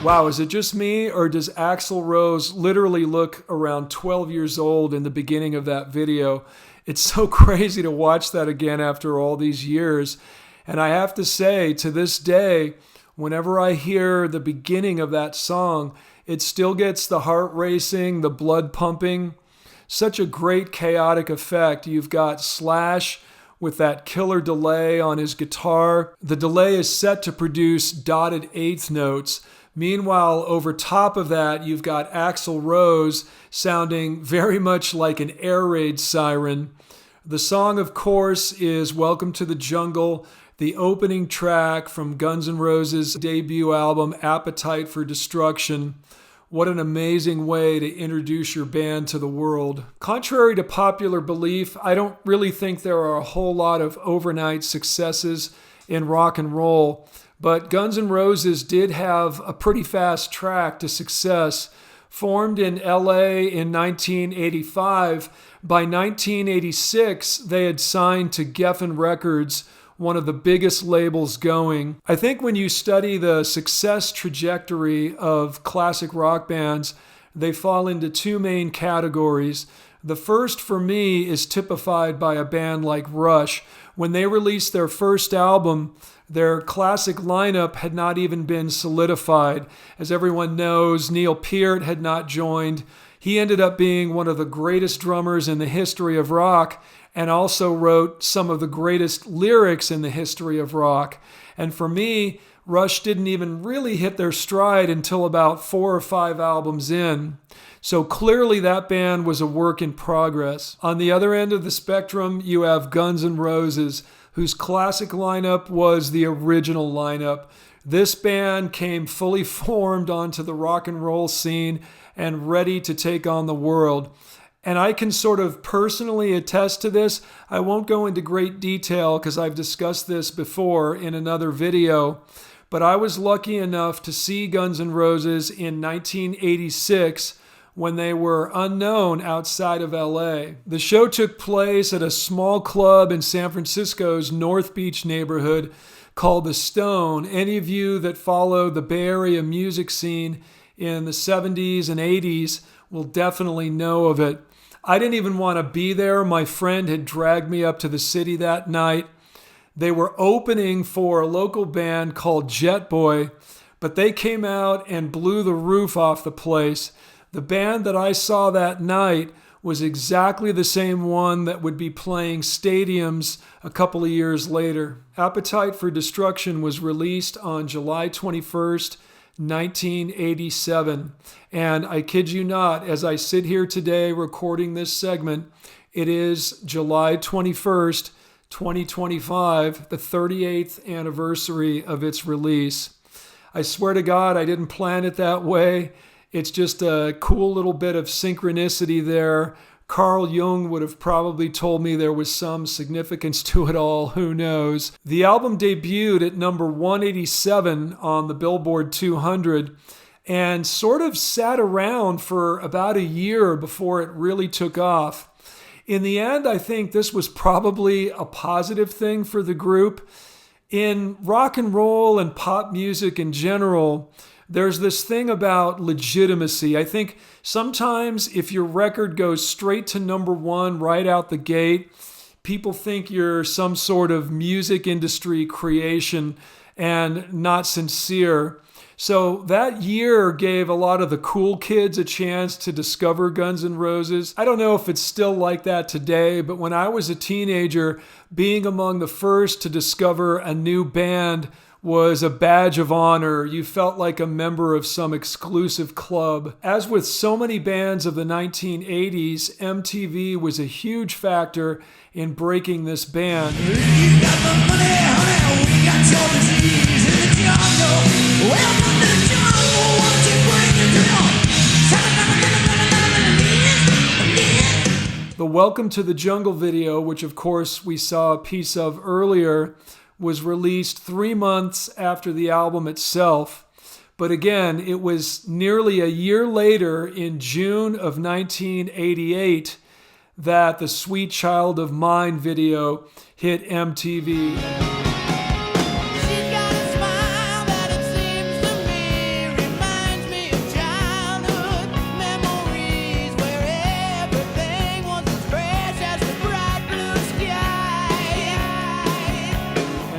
Wow, is it just me, or does Axl Rose literally look around 12 years old in the beginning of that video? It's so crazy to watch that again after all these years. And I have to say, to this day, whenever I hear the beginning of that song, it still gets the heart racing, the blood pumping. Such a great chaotic effect. You've got Slash with that killer delay on his guitar. The delay is set to produce dotted eighth notes. Meanwhile, over top of that, you've got Axl Rose sounding very much like an air raid siren. The song, of course, is Welcome to the Jungle, the opening track from Guns N' Roses' debut album, Appetite for Destruction. What an amazing way to introduce your band to the world. Contrary to popular belief, I don't really think there are a whole lot of overnight successes in rock and roll. But Guns N' Roses did have a pretty fast track to success. Formed in LA in 1985, by 1986 they had signed to Geffen Records, one of the biggest labels going. I think when you study the success trajectory of classic rock bands, they fall into two main categories. The first for me is typified by a band like Rush. When they released their first album, their classic lineup had not even been solidified. As everyone knows, Neil Peart had not joined. He ended up being one of the greatest drummers in the history of rock and also wrote some of the greatest lyrics in the history of rock. And for me, Rush didn't even really hit their stride until about 4 or 5 albums in. So clearly that band was a work in progress. On the other end of the spectrum, you have Guns N' Roses, whose classic lineup was the original lineup. This band came fully formed onto the rock and roll scene and ready to take on the world. And I can sort of personally attest to this. I won't go into great detail because I've discussed this before in another video. But I was lucky enough to see Guns N' Roses in 1986 when they were unknown outside of LA. The show took place at a small club in San Francisco's North Beach neighborhood called The Stone. Any of you that follow the Bay Area music scene in the 70s and 80s will definitely know of it. I didn't even want to be there. My friend had dragged me up to the city that night. They were opening for a local band called Jet Boy, but they came out and blew the roof off the place. The band that I saw that night was exactly the same one that would be playing stadiums a couple of years later. Appetite for Destruction was released on July 21st, 1987. And I kid you not, as I sit here today recording this segment, it is July 21st, 2025, the 38th anniversary of its release. I swear to God, I didn't plan it that way. It's just a cool little bit of synchronicity there. Carl Jung would have probably told me there was some significance to it all. Who knows? The album debuted at number 187 on the Billboard 200 and sort of sat around for about a year before it really took off. In the end, I think this was probably a positive thing for the group. In rock and roll and pop music in general, there's this thing about legitimacy. I think sometimes if your record goes straight to number one right out the gate, people think you're some sort of music industry creation and not sincere. So that year gave a lot of the cool kids a chance to discover Guns N' Roses. I don't know if it's still like that today, but when I was a teenager, being among the first to discover a new band was a badge of honor. You felt like a member of some exclusive club. As with so many bands of the 1980s, MTV was a huge factor in breaking this band. You got the money, honey, we got your disease in the jungle. Welcome to the Jungle video, which of course we saw a piece of earlier, was released 3 months after the album itself. But again, it was nearly a year later, in June of 1988, that the Sweet Child of Mine video hit MTV.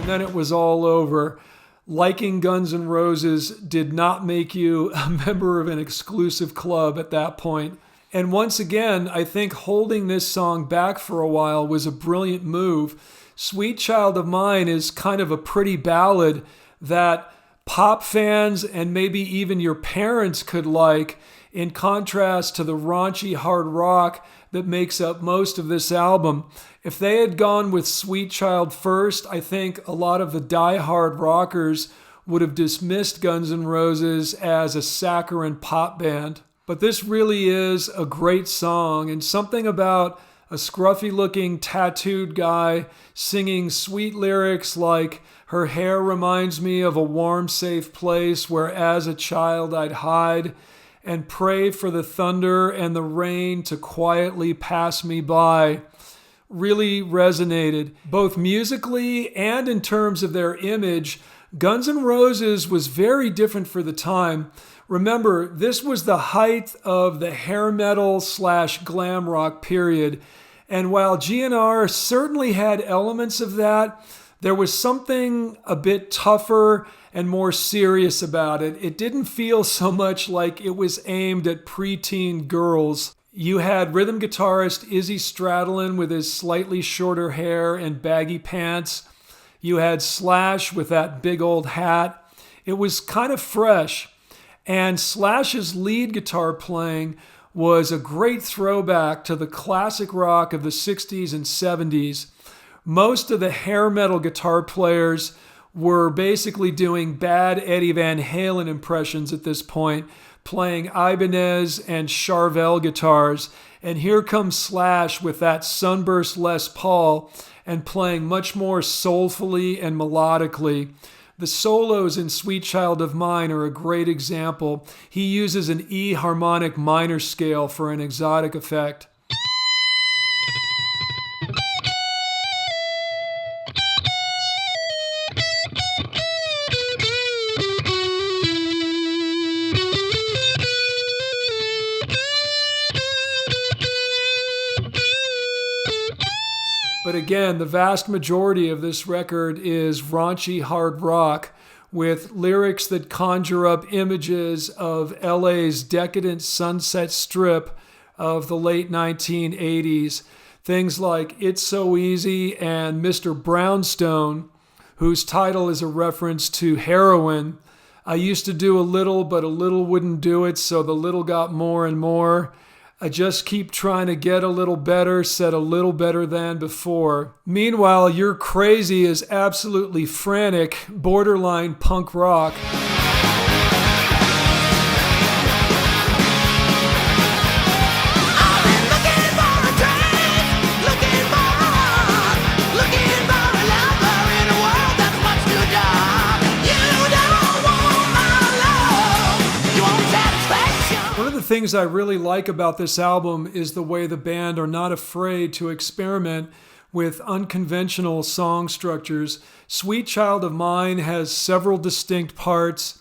Then it was all over. Liking Guns N' Roses did not make you a member of an exclusive club at that point. And once again, I think holding this song back for a while was a brilliant move. Sweet Child of Mine is kind of a pretty ballad that pop fans and maybe even your parents could like, in contrast to the raunchy hard rock that makes up most of this album. If they had gone with Sweet Child first, I think a lot of the die-hard rockers would have dismissed Guns N' Roses as a saccharine pop band. But this really is a great song, and something about a scruffy-looking tattooed guy singing sweet lyrics like, "Her hair reminds me of a warm, safe place where as a child I'd hide and pray for the thunder and the rain to quietly pass me by," really resonated. Both musically and in terms of their image, Guns N' Roses was very different for the time. Remember, this was the height of the hair metal / glam rock period. And while GNR certainly had elements of that, there was something a bit tougher and more serious about it. It didn't feel so much like it was aimed at preteen girls. You had rhythm guitarist Izzy Stradlin with his slightly shorter hair and baggy pants. You had Slash with that big old hat. It was kind of fresh. And Slash's lead guitar playing was a great throwback to the classic rock of the 60s and 70s. Most of the hair metal guitar players were basically doing bad Eddie Van Halen impressions at this point, playing Ibanez and Charvel guitars. And here comes Slash with that Sunburst Les Paul and playing much more soulfully and melodically. The solos in Sweet Child of Mine are a great example. He uses an E harmonic minor scale for an exotic effect. But again, the vast majority of this record is raunchy hard rock with lyrics that conjure up images of LA's decadent Sunset Strip of the late 1980s. Things like It's So Easy and Mr. Brownstone, whose title is a reference to heroin. I used to do a little, but a little wouldn't do it, so the little got more and more. I just keep trying to get a little better, said a little better than before. Meanwhile, You're Crazy is absolutely frantic, borderline punk rock. Things I really like about this album is the way the band are not afraid to experiment with unconventional song structures. Sweet Child of Mine has several distinct parts,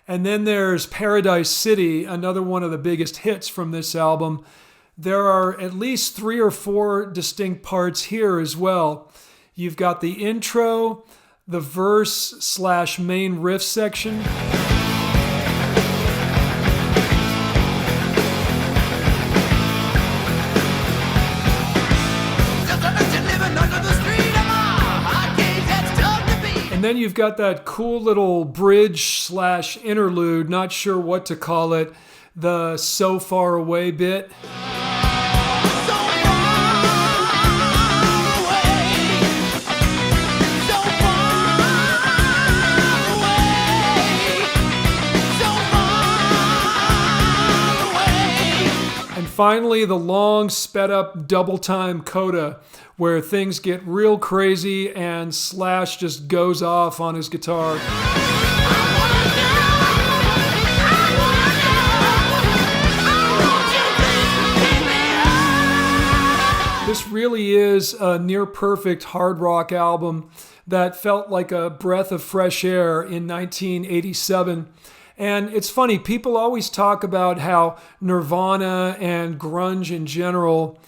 and then there's Paradise City, another one of the biggest hits from this album. There are at least 3 or 4 distinct parts here as well. You've got the intro, the verse / main riff section. And then you've got that cool little bridge / interlude, not sure what to call it, the So Far Away bit. finally, the long, sped-up double-time coda, where things get real crazy and Slash just goes off on his guitar. This really is a near-perfect hard rock album that felt like a breath of fresh air in 1987. And it's funny, people always talk about how Nirvana and grunge in general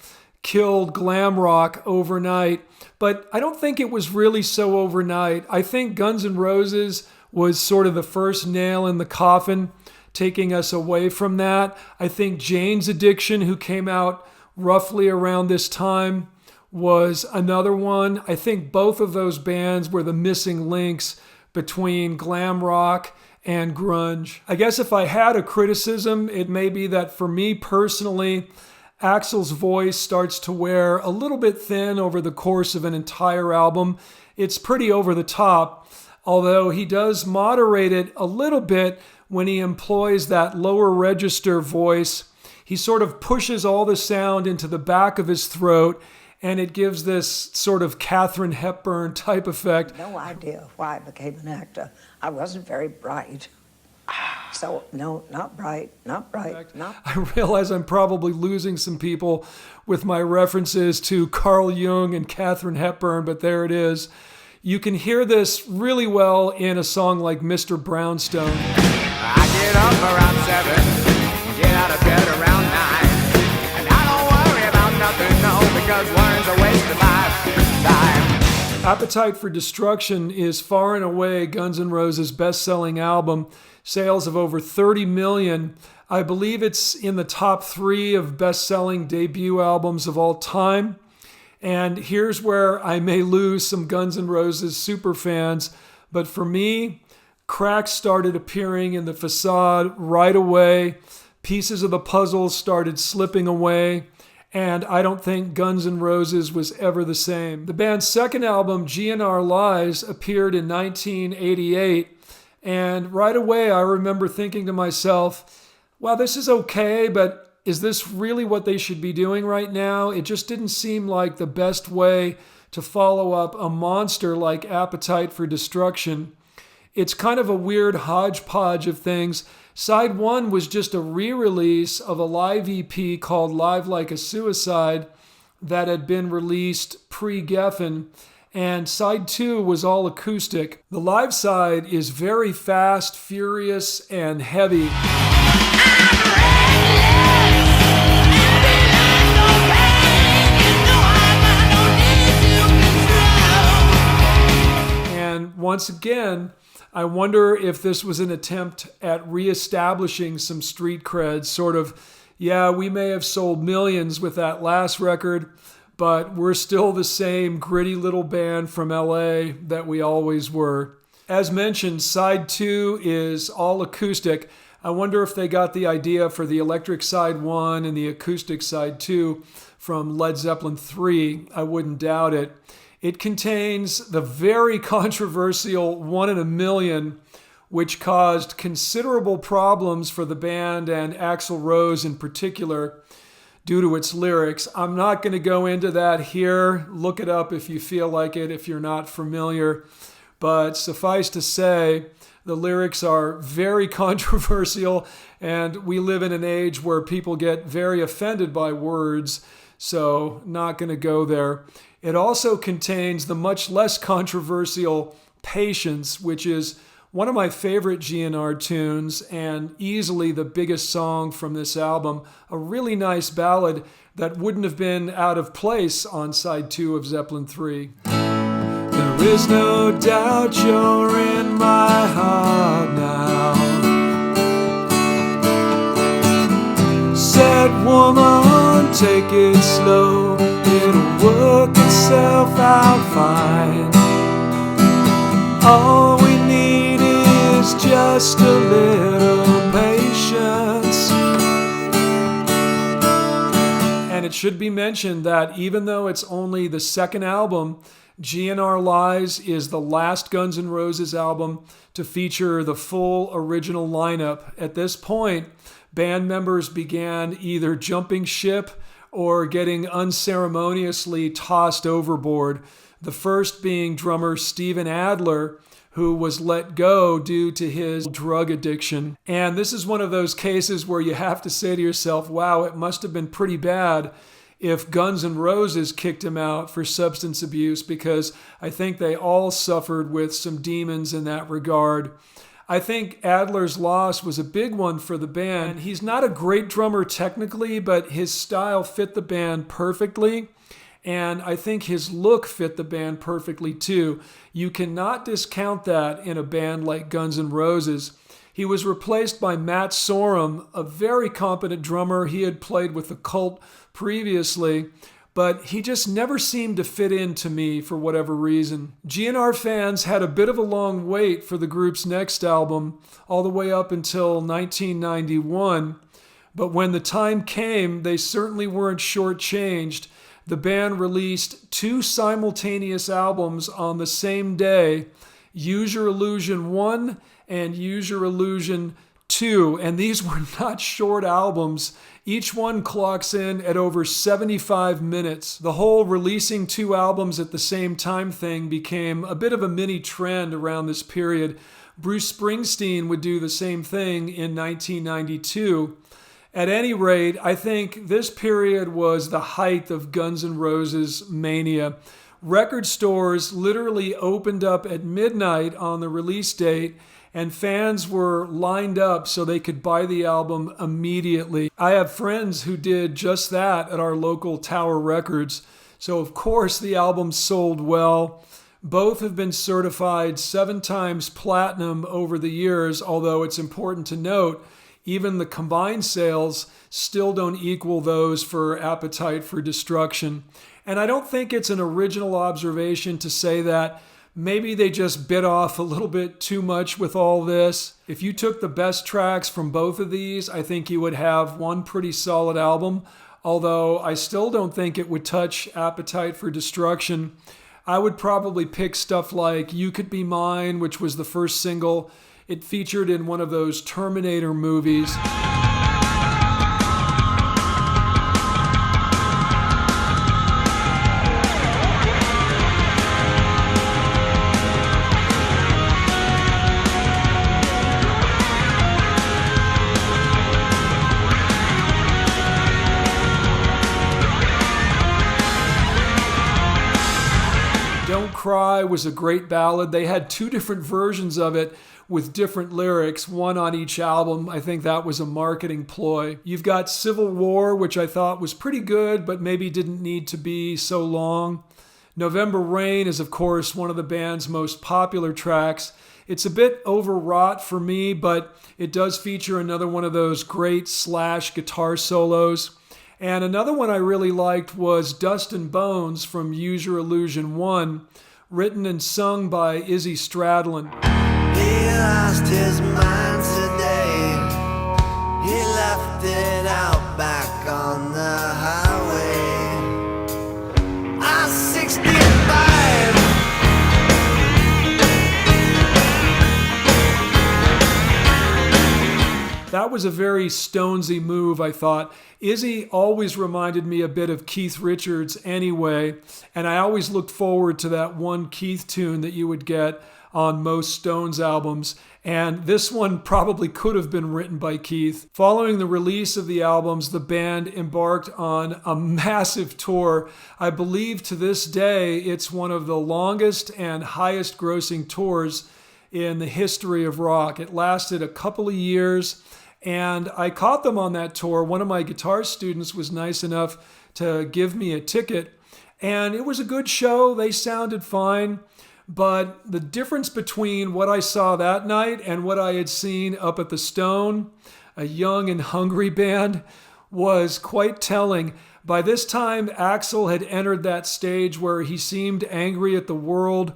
killed glam rock overnight, but I don't think it was really so overnight. I think Guns N' Roses was sort of the first nail in the coffin, taking us away from that. I think Jane's Addiction, who came out roughly around this time, was another one. I think both of those bands were the missing links between glam rock and grunge. I guess if I had a criticism, it may be that for me personally, Axl's voice starts to wear a little bit thin over the course of an entire album. It's pretty over the top, although he does moderate it a little bit when he employs that lower register voice. He sort of pushes all the sound into the back of his throat, and it gives this sort of Katharine Hepburn type effect. No idea why I became an actor. I wasn't very bright. So, no, not bright, not bright, not... I realize I'm probably losing some people with my references to Carl Jung and Katharine Hepburn, but there it is. You can hear this really well in a song like Mr. Brownstone. I get up around 7, get out of bed around 9, and I don't worry about nothing, no, because worrying's a waste of my time. Appetite for Destruction is far and away Guns N' Roses' best-selling album. Sales of over 30 million. I believe it's in the top 3 of best-selling debut albums of all time. And here's where I may lose some Guns N' Roses superfans, but for me, cracks started appearing in the facade right away. Pieces of the puzzle started slipping away, and I don't think Guns N' Roses was ever the same. The band's second album, GNR Lies, appeared in 1988, and right away I remember thinking to myself, wow, this is okay, but is this really what they should be doing right now? It just didn't seem like the best way to follow up a monster like Appetite for Destruction. It's kind of a weird hodgepodge of things. Side 1 was just a re-release of a live EP called Live Like a Suicide that had been released pre-Geffen, and side 2 was all acoustic. The live side is very fast, furious, and heavy. And once again, I wonder if this was an attempt at reestablishing some street cred, sort of, yeah, we may have sold millions with that last record, but we're still the same gritty little band from LA that we always were. As mentioned, side 2 is all acoustic. I wonder if they got the idea for the electric side 1 and the acoustic side 2 from Led Zeppelin 3. I wouldn't doubt it. It contains the very controversial 1 in a Million, which caused considerable problems for the band and Axl Rose in particular due to its lyrics. I'm not going to go into that here. Look it up if you feel like it, if you're not familiar. But suffice to say, the lyrics are very controversial, and we live in an age where people get very offended by words, so not going to go there. It also contains the much less controversial Patience, which is one of my favorite GNR tunes and easily the biggest song from this album. A really nice ballad that wouldn't have been out of place on side 2 of Zeppelin 3. There is no doubt you're in my heart now. Said woman, take it slow. It'll work itself out fine. All we need is just a little patience. And it should be mentioned that even though it's only the second album, GNR Lies is the last Guns N' Roses album to feature the full original lineup. At this point, band members began either jumping ship or getting unceremoniously tossed overboard. The first being drummer Steven Adler, who was let go due to his drug addiction. And this is one of those cases where you have to say to yourself, wow, it must have been pretty bad if Guns N' Roses kicked him out for substance abuse, because I think they all suffered with some demons in that regard. I think Adler's loss was a big one for the band. He's not a great drummer technically, but his style fit the band perfectly. And I think his look fit the band perfectly too. You cannot discount that in a band like Guns N' Roses. He was replaced by Matt Sorum, a very competent drummer. He had played with the Cult previously, but he just never seemed to fit in to me for whatever reason. GNR fans had a bit of a long wait for the group's next album, all the way up until 1991. But when the time came, they certainly weren't shortchanged. The band released 2 simultaneous albums on the same day, Use Your Illusion 1 and Use Your Illusion 2. And these were not short albums. Each one clocks in at over 75 minutes. The whole releasing 2 albums at the same time thing became a bit of a mini trend around this period. Bruce Springsteen would do the same thing in 1992. At any rate, I think this period was the height of Guns N' Roses mania. Record stores literally opened up at midnight on the release date, and fans were lined up so they could buy the album immediately. I have friends who did just that at our local Tower Records, so of course the album sold well. Both have been certified 7 times platinum over the years, although it's important to note even the combined sales still don't equal those for Appetite for Destruction. And I don't think it's an original observation to say that maybe they just bit off a little bit too much with all this. If you took the best tracks from both of these, I think you would have one pretty solid album, although I still don't think it would touch Appetite for Destruction. I would probably pick stuff like You Could Be Mine, which was the first single. It featured in one of those Terminator movies. Don't Cry was a great ballad. They had 2 different versions of it with different lyrics, one on each album. I think that was a marketing ploy. You've got Civil War, which I thought was pretty good, but maybe didn't need to be so long. November Rain is, of course, one of the band's most popular tracks. It's a bit overwrought for me, but it does feature another one of those great Slash guitar solos. And another one I really liked was Dust and Bones from Use Your Illusion 1, written and sung by Izzy Stradlin. He lost his mind today. He left it out back on the highway. I'm 65. That was a very Stonesy move, I thought. Izzy always reminded me a bit of Keith Richards anyway, and I always looked forward to that one Keith tune that you would get on most Stones albums, and this one probably could have been written by Keith. Following the release of the albums, the band embarked on a massive tour. I believe to this day it's one of the longest and highest grossing tours in the history of rock. It lasted a couple of years, and I caught them on that tour. One of my guitar students was nice enough to give me a ticket, and it was a good show. They sounded fine. But the difference between what I saw that night and what I had seen up at the Stone, a young and hungry band, was quite telling. By this time, Axl had entered that stage where he seemed angry at the world.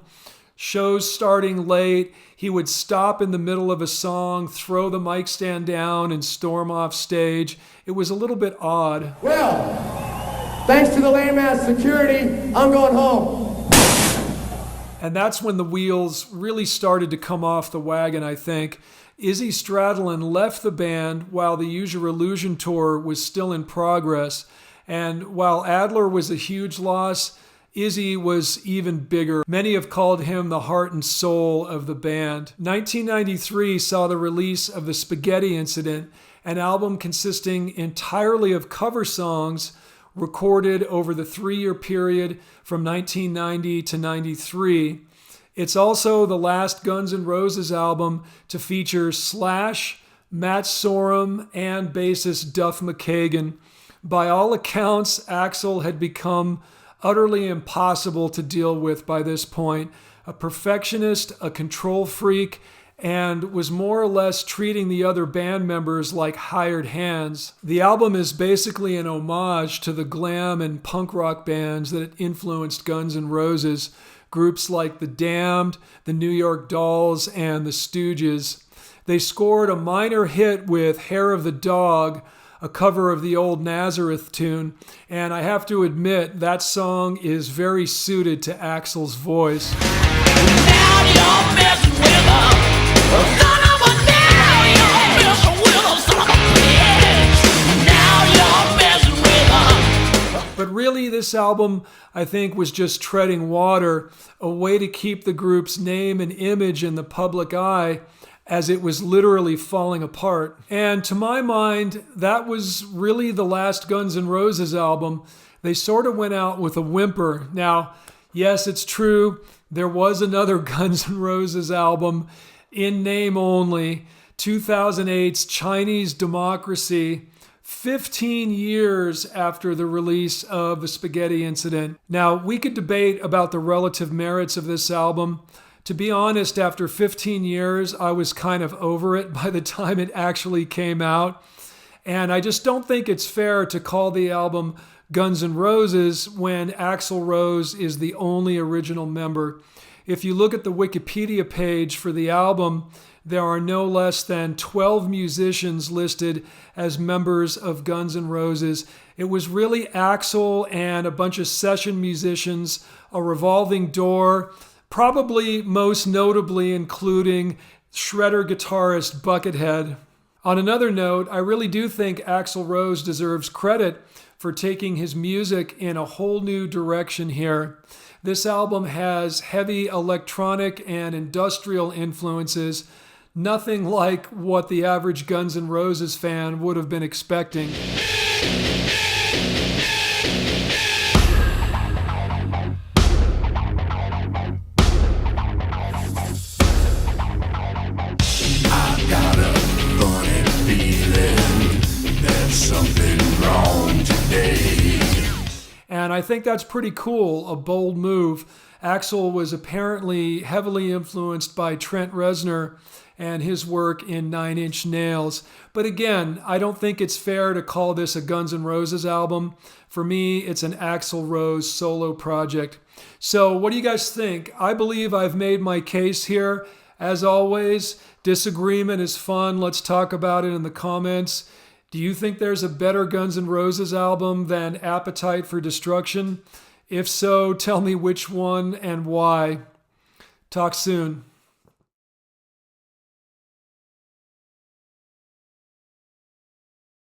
Shows starting late, he would stop in the middle of a song, throw the mic stand down, and storm off stage. It was a little bit odd. Well, thanks to the lame-ass security, I'm going home. And that's when the wheels really started to come off the wagon, I think. Izzy Stradlin left the band while the Use Your Illusion tour was still in progress. And while Adler was a huge loss, Izzy was even bigger. Many have called him the heart and soul of the band. 1993 saw the release of The Spaghetti Incident, an album consisting entirely of cover songs recorded over the 3-year period from 1990 to 93. It's also the last Guns N' Roses album to feature Slash, Matt Sorum, and bassist Duff McKagan. By all accounts, Axl had become utterly impossible to deal with by this point. A perfectionist, a control freak, and was more or less treating the other band members like hired hands. The album is basically an homage to the glam and punk rock bands that influenced Guns N' Roses, groups like The Damned, the New York Dolls, and the Stooges. They scored a minor hit with Hair of the Dog, a cover of the old Nazareth tune, and I have to admit that song is very suited to Axl's voice. Now you're messing with son of a now you're messing with son of a bitch. Now you're messing with But really, this album, I think, was just treading water, a way to keep the group's name and image in the public eye, as it was literally falling apart. And to my mind, that was really the last Guns N' Roses album. They sort of went out with a whimper. Now, yes, it's true, there was another Guns N' Roses album, in name only, 2008's Chinese Democracy, 15 years after the release of The Spaghetti Incident. Now, we could debate about the relative merits of this album. To be honest, after 15 years, I was kind of over it by the time it actually came out. And I just don't think it's fair to call the album Guns N' Roses when Axl Rose is the only original member. If you look at the Wikipedia page for the album, there are no less than 12 musicians listed as members of Guns N' Roses. It was really Axl and a bunch of session musicians, a revolving door, probably most notably including Shredder guitarist Buckethead. On another note, I really do think Axl Rose deserves credit for taking his music in a whole new direction here. This album has heavy electronic and industrial influences, nothing like what the average Guns N' Roses fan would have been expecting. And I think that's pretty cool, a bold move. Axl was apparently heavily influenced by Trent Reznor and his work in Nine Inch Nails. But again, I don't think it's fair to call this a Guns N' Roses album. For me, it's an Axl Rose solo project. So what do you guys think? I believe I've made my case here. As always, disagreement is fun. Let's talk about it in the comments. Do you think there's a better Guns N' Roses album than Appetite for Destruction? If so, tell me which one and why. Talk soon.